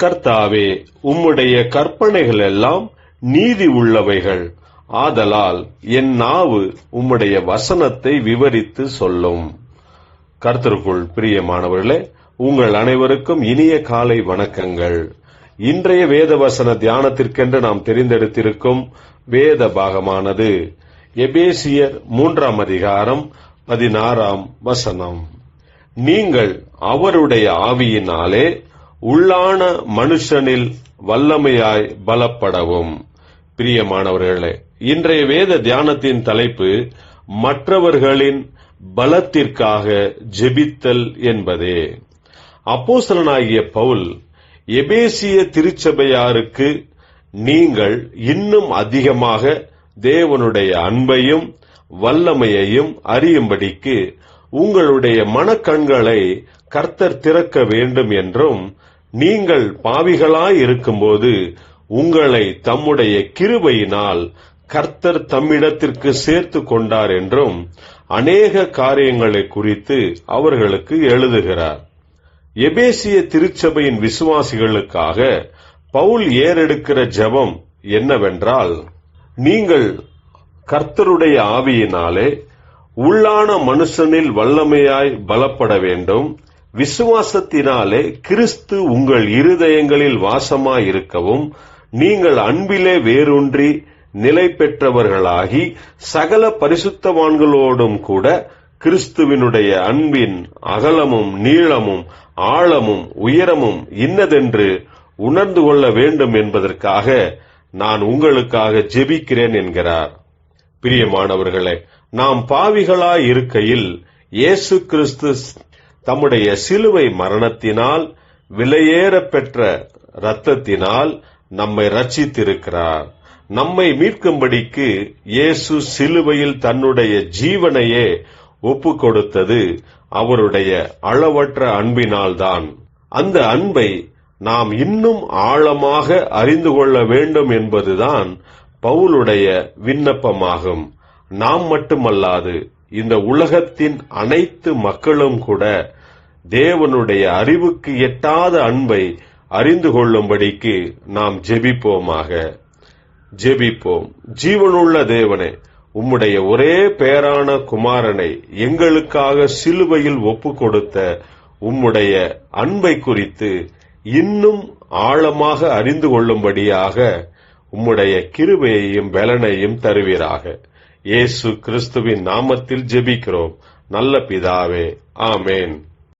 கர்த்தாவே, உம்முடைய கற்பனைகள் எல்லாம் நீதி உள்ளவைகள். ஆதலால் என் நாவு உம்முடைய வசனத்தை விவரித்து சொல்லும். கர்த்தருக்குள் பிரியமானவர்களே, உங்கள் அனைவருக்கும் இனிய காலை வணக்கங்கள். இன்றைய வேத வசன தியானத்திற்கென்று நாம் தெரிந்தெடுத்திருக்கும் வேத பாகமானது எபேசியர் 3 அதிகாரம் 16 நீங்கள் அவருடைய ஆவியினாலே உள்ளான மனுஷனில் வல்லமையாய் பலப்படவும். பிரியமானவர்களே, இன்றைய வேத தியானத்தின் தலைப்பு மற்றவர்களின் பலத்திற்காக ஜெபித்தல் என்பதே. அப்போஸ்தலனாகிய பவுல் எபேசிய திருச்சபையாருக்கு நீங்கள் இன்னும் அதிகமாக தேவனுடைய அன்பையும் வல்லமையையும் அறியும்படிக்கு உங்களுடைய மனக்கண்களை கர்த்தர் திறக்க வேண்டும் என்றும், நீங்கள் பாவிகளாய் இருக்கும்போது உங்களை தம்முடைய கிருபையினால் கர்த்தர் தம்மிடத்திற்கு சேர்த்து கொண்டார் என்றும் அநேக காரியங்களை குறித்து அவர்களுக்கு எழுதுகிறார். எபேசிய திருச்சபையின் விசுவாசிகளுக்காக பவுல் ஏறெடுக்கிற ஜெபம் என்னவென்றால், நீங்கள் கர்த்தருடைய ஆவியினாலே உள்ளான மனுஷனில் வல்லமையாய் பலப்பட வேண்டும். விசுவாசத்தினாலே கிறிஸ்து உங்கள் இருதயங்களில் வாசமாயிருக்கவும், நீங்கள் அன்பிலே வேரூன்றி நிலை பெற்றவர்களாகி சகல பரிசுத்தவான்களோடும் கூட கிறிஸ்துவினுடைய அன்பின் அகலமும் நீளமும் ஆழமும் உயரமும் இன்னதென்று உணர்ந்து கொள்ள வேண்டும் என்பதற்காக நான் உங்களுக்காக ஜெபிக்கிறேன் என்கிறார். பிரியமானவர்களே, நாம் பாவிகளாய் இருக்கையில் இயேசு கிறிஸ்து தம்முடைய சிலுவை மரணத்தினால் விலையேற பெற்ற இரத்தத்தினால் நம்மை ரட்சித்திருக்கிறார். நம்மை மீட்கும்படிக்கு இயேசு சிலுவையில் தன்னுடைய ஜீவனையே ஒப்பு கொடுத்தது அவருடைய அளவற்ற அன்பினால்தான். அந்த அன்பை நாம் இன்னும் ஆழமாக அறிந்து கொள்ள வேண்டும் என்பதுதான் பவுலுடைய விண்ணப்பமாகும். நாம் மட்டுமல்லாது இந்த உலகத்தின் அனைத்து மக்களும் கூட தேவனுடைய அறிவுக்கு எட்டாத அன்பை அறிந்து கொள்ளும்படிக்கு நாம் ஜெபிப்போமாக. ஜெபிப்போம். ஜீவனுள்ள தேவனே, உம்முடைய ஒரே பேரான குமாரனை எங்களுக்காக சிலுவையில் ஒப்பு கொடுத்த உம்முடைய அன்பை குறித்து இன்னும் ஆழமாக அறிந்து கொள்ளும்படியாக உம்முடைய கிருபையையும் பலனையும் தருவீராக. இயேசு கிறிஸ்துவின் நாமத்தில் ஜெபிக்கிறோம் நல்ல பிதாவே, ஆமேன்.